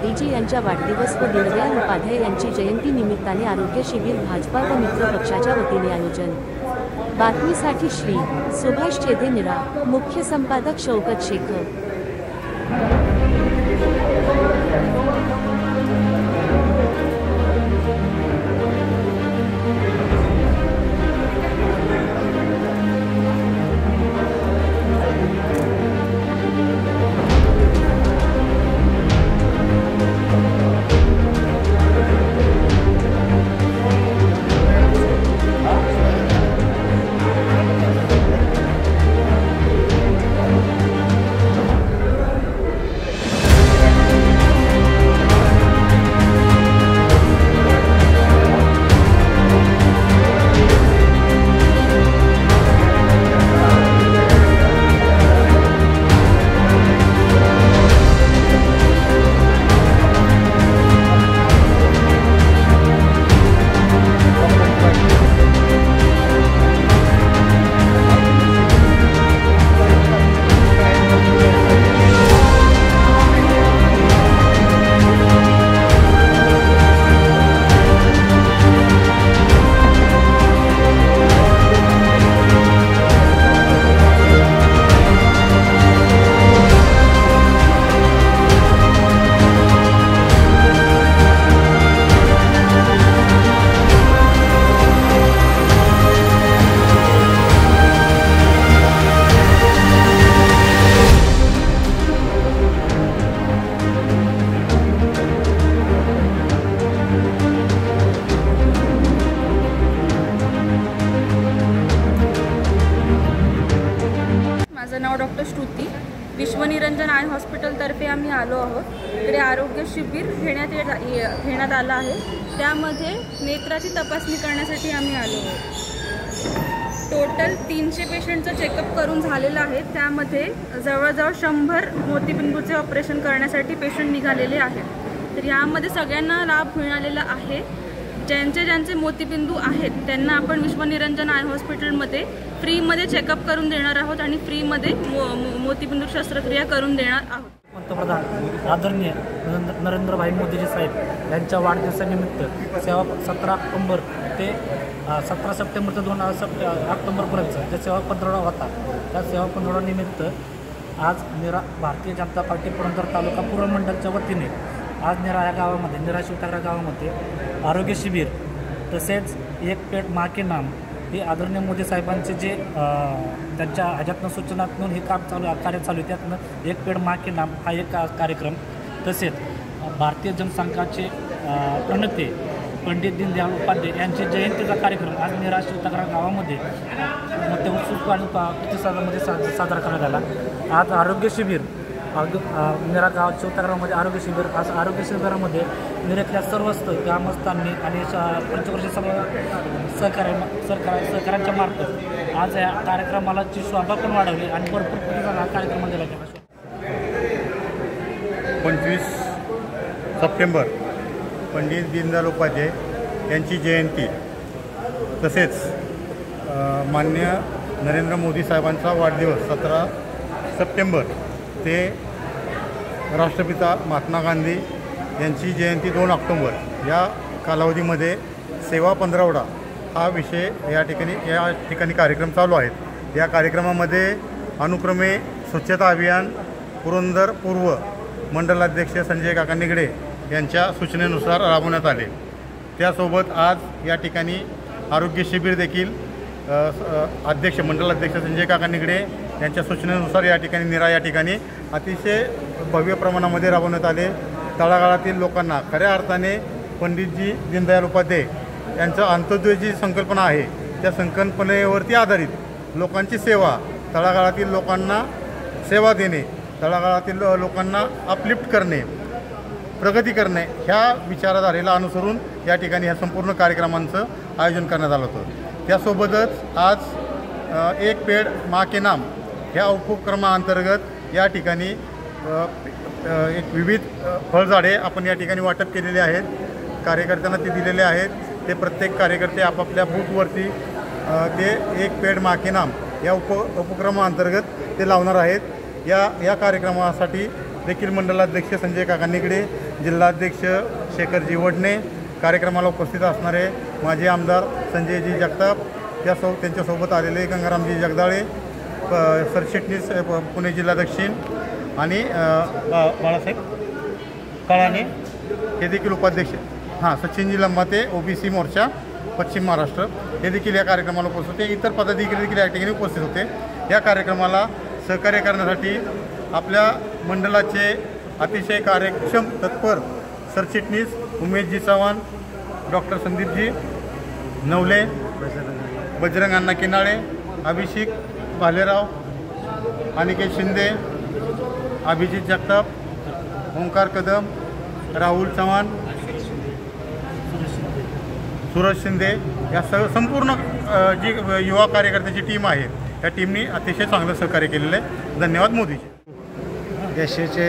मोदीजी यांच्या वाढदिवस व दीनदयाल उपाध्याय यांची जयंती निमित्ताने आरोग्य शिबिर भाजपा व मित्र पक्षाच्या वतीने आयोजन। बातमीसाठी श्री सुभाष चेधे निरा, मुख्य संपादक शौकत शेख। माझं नाव डॉक्टर श्रुती। विश्वनिरंजन आय हॉस्पिटलतर्फे आम्ही आलो आहोत। इकडे आरोग्य शिबिर घेण्यात आलं आहे। त्यामध्ये नेत्राची तपासणी करण्यासाठी आम्ही आलो आहोत। टोटल 300 पेशंटचं चेकअप करून झालेलं आहे। त्यामध्ये जवळजवळ 100 मोतीबिंदूचे ऑपरेशन करण्यासाठी पेशंट निघालेले आहेत। तर यामध्ये सगळ्यांना लाभ मिळालेला आहे। ज्यांचे मोतीबिंदू आहेत त्यांना आपण विश्वनिरंजन आय हॉस्पिटलमध्ये फ्रीमध्ये चेकअप करून देणार आहोत आणि फ्रीमध्ये मोतीबिंदू शस्त्रक्रिया करून देणार आहोत। पंतप्रधान आदरणीय नरेंद्रभाई मोदीजी साहेब यांच्या वाढदिवसानिमित्त सेवा 17 ऑक्टोबर ते 17 सप्टेंबर ते 2 ऑक्टोबरपर्यंत जे सेवा पंधरवडा होता, त्या सेवा पंधरवड्यानिमित्त आज भारतीय जनता पार्टी पुरंदर तालुका पूर्व मंडलच्या वतीने आज निरा या गावामध्ये, निरा शिवतागरा गावामध्ये आरोग्य शिबिर तसेच एक पेड माँ के नाम हे आदरणीय मोदी साहेबांचे जे त्यांच्या ह्याच्यातनं सूचनातून हे कार्य चालू आहे, त्यातनं एक पेड माँ के नाम हा एक कार्यक्रम, तसेच भारतीय जनसंघाचे प्रणेते पंडित दीनदयाल उपाध्याय यांची जयंतीचा कार्यक्रम आज निरा शिवतागरा गावामध्ये मोठ्या उत्सुक आणि प्रतिसादामध्ये साजरा करण्यात आला। आज आरोग्य शिबिर निरा गाव शिवतागरामध्ये आरोग्य शिबिर, आज आरोग्य शिबिरामध्ये निऱ्यातल्या सर्वस्त ग्रामस्थांनी आणि पंचवर्षीय सहकाऱ्यांच्या मार्फत आज या कार्यक्रमाला ची शोभा पण वाढवली आणि भरपूर प्रतिसाद हा कार्यक्रम दिला गेला। 25 सप्टेंबर पंडित दीनदयाल उपाध्याय यांची जयंती, तसेच माननीय नरेंद्र मोदी साहेबांचा वाढदिवस 17 सप्टेंबर ते राष्ट्रपिता महात्मा गांधी यांची जयंती 2 ऑक्टोबर या कालावधीमध्ये सेवा पंधरवडा हा विषय या ठिकाणी कार्यक्रम चालू आहेत। या कार्यक्रमामध्ये अनुक्रमे स्वच्छता अभियान पुरंदर पूर्व मंडलाध्यक्ष संजय काका निगडे यांच्या सूचनेनुसार राबवण्यात आले। त्यासोबत आज या ठिकाणी आरोग्य शिबिर देखील मंडलाध्यक्ष संजय काका निगडे यांच्या सूचनेनुसार या ठिकाणी निरा या ठिकाणी अतिशय भव्य प्रमाणामध्ये राबवण्यात आले। तळागाळातील लोकांना खऱ्या अर्थाने पंडितजी दीनदयाल उपाध्याय यांचं अंत्योदय जी संकल्पना आहे त्या संकल्पनेवरती आधारित लोकांची सेवा, तळागाळातील लोकांना सेवा देणे, तळागाळातील लोकांना अपलिफ्ट करणे, प्रगती करणे ह्या विचारधारेला अनुसरून या ठिकाणी ह्या संपूर्ण कार्यक्रमांचं आयोजन करण्यात आलं होतं। त्यासोबतच आज एक पेड माँ के नाम ह्या उपक्रमाअंतर्गत या ठिकाणी एक विविध फळझाडे आपण या ठिकाणी वाटप केलेले आहेत। कार्यकर्त्यांना ते दिलेले आहेत। ते प्रत्येक कार्यकर्ते आपापल्या बूथवरती ते एक पेड माँ के नाम या उपक्रमाअंतर्गत ते लावणार आहेत। या कार्यक्रमासाठी देखील मंडलाध्यक्ष संजय काका निगडे, जिल्हाध्यक्ष शेखरजी वडणे, कार्यक्रमाला उपस्थित असणारे माजी आमदार संजयजी जगताप, त्यांच्यासोबत आलेले गंगारामजी जगदाळे, सरचिटणीस पुणे जिल्हा दक्षिण आणि बाळासाहेब काळाने हे देखील उपाध्यक्ष, सचिनजी लंबाते OBC मोर्चा पश्चिम महाराष्ट्र हे देखील या कार्यक्रमाला उपस्थित होते. इतर पदाधिकारी देखील या ठिकाणी उपस्थित होते. या कार्यक्रमाला सहकार्य करण्यासाठी आपल्या मंडळाचे अतिशय कार्यक्षम तत्पर सरचिटणीस उमेशजी चव्हाण, डॉक्टर संदीपजी नवले, बजरंग अण्णा किनाळे, अभिषेक भालेराव, अनिकेत शिंदे, अभिजित जगताप, ओंकार कदम, राहुल चव्हाण, सूरज शिंदे या संपूर्ण जी युवा कार्यकर्त्याची टीम आहे त्या टीमनी अतिशय चांगलं सहकार्य केलेलं आहे. धन्यवाद मोदीजी. देशाचे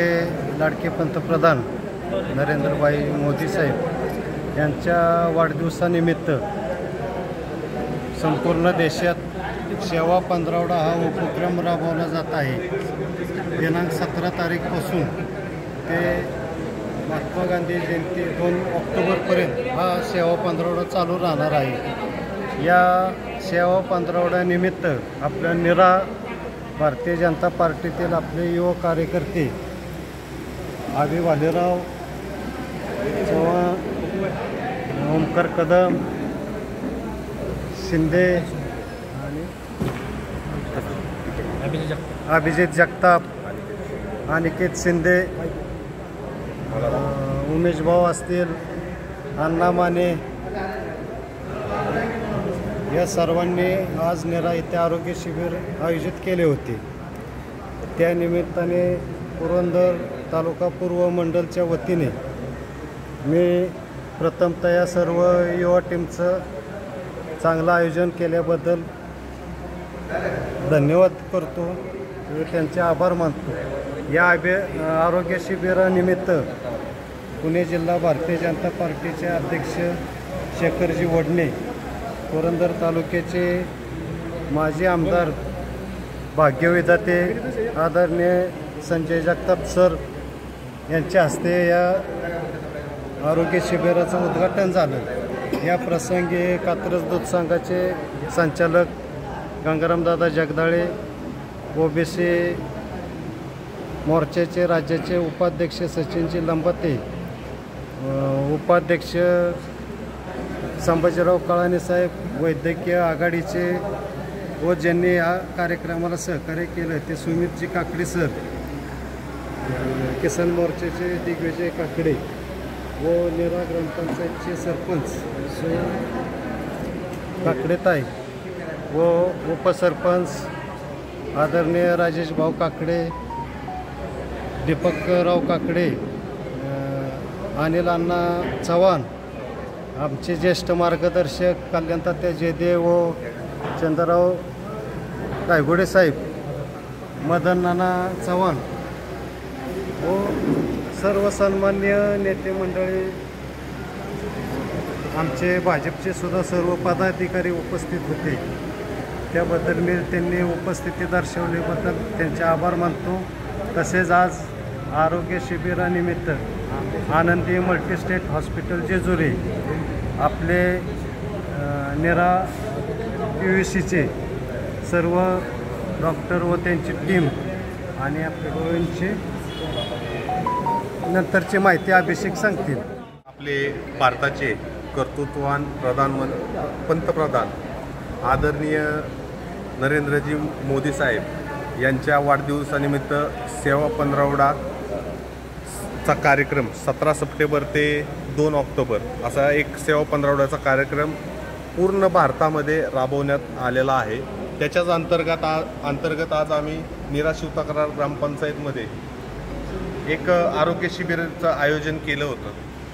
लाडके पंतप्रधान नरेंद्रभाई मोदी साहेब यांच्या वाढदिवसानिमित्त संपूर्ण देशात सेवा पंधरवडा हा उपक्रम राबवला जात आहे. दिनांक 17 तारीखपासून ते महात्मा गांधी जयंती 2 ऑक्टोबरपर्यंत हा सेवा पंधरवडा चालू राहणार आहे. या सेवा पंधरवड्यानिमित्त आपल्या निरा भारतीय जनता पार्टीतील आपले युवा कार्यकर्ते आबी भालेराव चव्हाण, ओमकार कदम, शिंदे आणि अभिजित जगताप, अनिकेत शिंदे, उमेश भाऊ असतील, अण्णा माने या सर्वांनी आज निरा येथे आरोग्य शिबिर आयोजित केले होते. त्यानिमित्ताने पुरंदर तालुका पूर्व मंडलच्या वतीने मी प्रथमतः या सर्व युवा टीमचं चांगलं आयोजन केल्याबद्दल धन्यवाद करतो व त्यांचे आभार मानतो. या आरोग्य शिबिरानिमित्त पुणे जिल्हा भारतीय जनता पार्टीचे अध्यक्ष शेखरजी वडणे, पुरंदर तालुक्याचे माजी आमदार भाग्यविधाते आदरणीय संजय जगताप सर यांच्या हस्ते या आरोग्य शिबिराचं उद्घाटन झालं. या प्रसंगी कात्रज दूध संघाचे संचालक गंगारामदादा जगदाळे, OBC मोर्चाचे राज्याचे उपाध्यक्ष सचिनजी लंबाते, उपाध्यक्ष संभाजीराव काळाने साहेब, वैद्यकीय आघाडीचे व ज्यांनी या कार्यक्रमाला सहकार्य केलं ते सुमितजी काकडे सर, किसान मोर्चाचे दिग्विजय काकडे व निरा ग्रामपंचायतचे सरपंच काकडेताई व उपसरपंच आदरणीय राजेश भाऊ काकडे, दीपकराव काकडे, अनिल अण्णा चव्हाण, आमचे ज्येष्ठ मार्गदर्शक कल्याणतात्या जयदेव व चंद्रराव गायगुडे साहेब, मदन नाना चव्हाण व सर्व सन्मान्य नेते मंडळी, आमचे भाजपचे सुद्धा सर्व पदाधिकारी उपस्थित होते. त्याबद्दल मी त्यांनी उपस्थिती दर्शवल्याबद्दल त्यांचे आभार मानतो. तसेच आज आरोग्य शिबिरानिमित्त आनंदी मल्टीस्टेट हॉस्पिटल जेजुरी आपले निरा PUCचे सर्व डॉक्टर व त्यांची टीम आणि आपल्या गोव्यांची नंतरची माहिती अभिषेक सांगतील. आपले भारताचे कर्तृत्ववान पंतप्रधान आदरणीय नरेंद्रजी मोदी साहेब यांच्या वाढदिवसानिमित्त सेवा पंधरवडाचा कार्यक्रम 17 सप्टेंबर ते 2 ऑक्टोबर असा एक सेवा पंधरवड्याचा कार्यक्रम पूर्ण भारतामध्ये राबवण्यात आलेला आहे. त्याच्याच अंतर्गत आज आम्ही निरा शिवतक्रार ग्रामपंचायतमध्ये एक आरोग्य शिबिराचं आयोजन केलं होतं.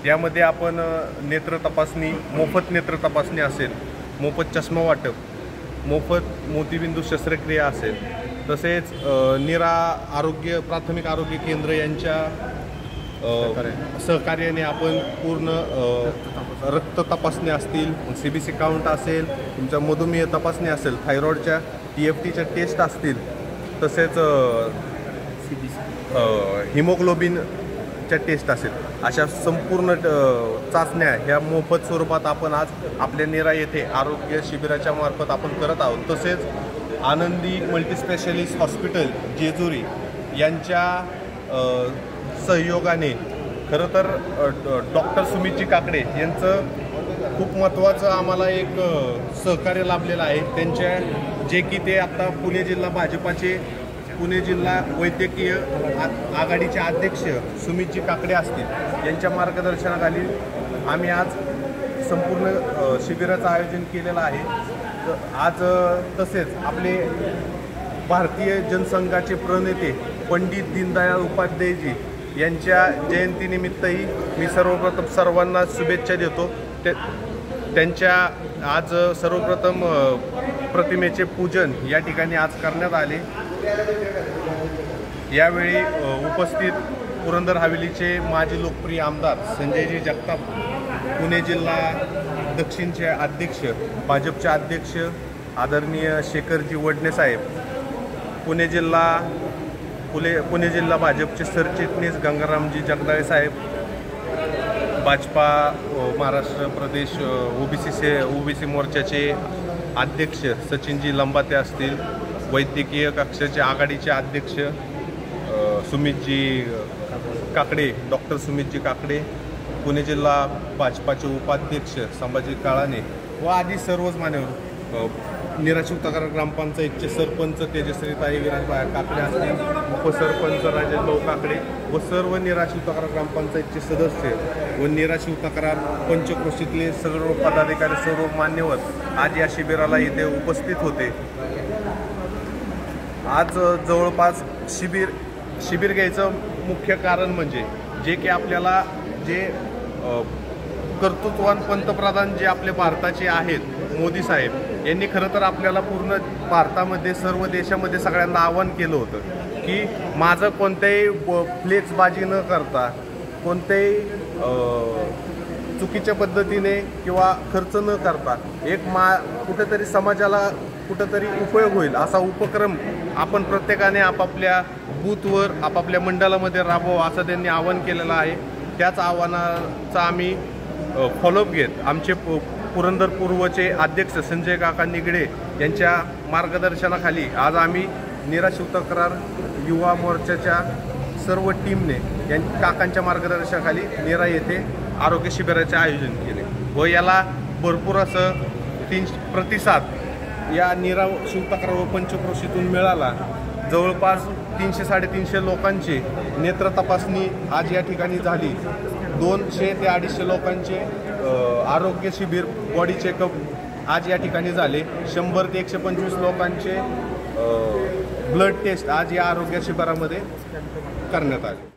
यामध्ये आपण नेत्र तपासणी, मोफत नेत्र तपासणी असेल, मोफत चष्मा वाटप, मोफत मोतीबिंदू शस्त्रक्रिया असेल, तसेच निरा प्राथमिक आरोग्य केंद्र यांच्या सहकार्याने आपण पूर्ण रक्त तपासणी असतील, CBC काउंट असेल, तुमच्या मधुमेह तपासणी असेल, थायरॉईडच्या TFTच्या टेस्ट असतील, तसेच हिमोग्लोबिनच्या टेस्ट असेल, अशा संपूर्ण चाचण्या ह्या मोफत स्वरूपात आपण आज आपल्या निरा येथे आरोग्य शिबिराच्या मार्फत आपण करत आहोत. तसेच आनंदी मल्टीस्पेशालिस्ट हॉस्पिटल जेजुरी यांच्या सहयोगाने खरं तर डॉक्टर सुमितजी काकडे यांचं खूप महत्त्वाचं आम्हाला एक सहकार्य लाभलेलं आहे. त्यांच्या जे की ते आता पुणे जिल्हा भाजपाचे पुणे जिल्हा वैद्यकीय आघाडीचे अध्यक्ष सुमितजी काकडे असतील यांच्या मार्गदर्शनाखाली आम्ही आज संपूर्ण शिबिराचं आयोजन केलेलं आहे. आज तसेच आपले भारतीय जनसंघाचे प्रणेते पंडित दीनदयाळ उपाध्यायजी यांच्या जयंतीनिमित्तही मी सर्वप्रथम सर्वांना शुभेच्छा देतो. त्यांच्या आज सर्वप्रथम प्रतिमेचे पूजन या ठिकाणी आज करण्यात आले. यावेळी उपस्थित पुरंदर हवेलीचे माजी लोकप्रिय आमदार संजयजी जगताप, पुणे जिल्हा दक्षिणचे अध्यक्ष भाजपचे अध्यक्ष आदरणीय शेखरजी वडणे साहेब, पुणे जिल्हा भाजपचे सरचिटणीस गंगारामजी जगदाळे साहेब, भाजपा महाराष्ट्र प्रदेश ओबीसी मोर्चाचे अध्यक्ष सचिनजी लंबाते असतील, वैद्यकीय कक्षाचे आघाडीचे अध्यक्ष सुमितजी काकडे, डॉक्टर सुमितजी काकडे, पुणे जिल्हा भाजपाचे उपाध्यक्ष संभाजी काळाने व आदी सर्वच मान्यवर, निराशिव तक्रार ग्रामपंचायतचे सरपंच तेजश्रीताई विराजबाई काकडे असतील, उपसरपंच राजेंद्र काकडे व सर्व निराशिव तक्रार ग्रामपंचायतचे सदस्य व निराशिव तक्रार पंचक्रोशीतले सर्व पदाधिकारी, सर्व मान्यवर आज या शिबिराला इथे उपस्थित होते. आज जवळपास शिबिर घ्यायचं मुख्य कारण म्हणजे जे की आपल्याला जे कर्तृत्ववान पंतप्रधान जे आपले भारताचे आहेत मोदी साहेब यांनी खरं तर आपल्याला पूर्ण भारतामध्ये सर्व देशामध्ये सगळ्यांना आवाहन केलं होतं की माझं कोणत्याही फ्लेक्सबाजी न करता, कोणत्याही चुकीच्या पद्धतीने किंवा खर्च न करता एक कुठेतरी समाजाला कुठेतरी उपयोग होईल असा उपक्रम आपण प्रत्येकाने आपापल्या बूथवर आपापल्या मंडळामध्ये राबवा असं त्यांनी आवाहन केलेलं आहे. त्याच आव्हानाचा आम्ही फॉलोअप घेत आमचे पुरंदर पूर्वचे अध्यक्ष संजय काका निगडे यांच्या मार्गदर्शनाखाली आज आम्ही निराशिव तक्रार युवा मोर्चाच्या सर्व टीमने काकांच्या मार्गदर्शनाखाली निरा येथे आरोग्य शिबिराचे आयोजन केले व याला भरपूर असं प्रतिसाद या निराशिव तक्रार व पंचक्रोशीतून मिळाला. जवळपास 300-350 लोकांची नेत्र तपासणी आज या ठिकाणी झाली. 200 ते 250 लोकांचे आरोग्य शिबिर बॉडी चेकअप आज या ठिकाणी झाले. 100 ते 125 लोकांचे ब्लड टेस्ट आज या आरोग्य शिबिरामध्ये करण्यात आले.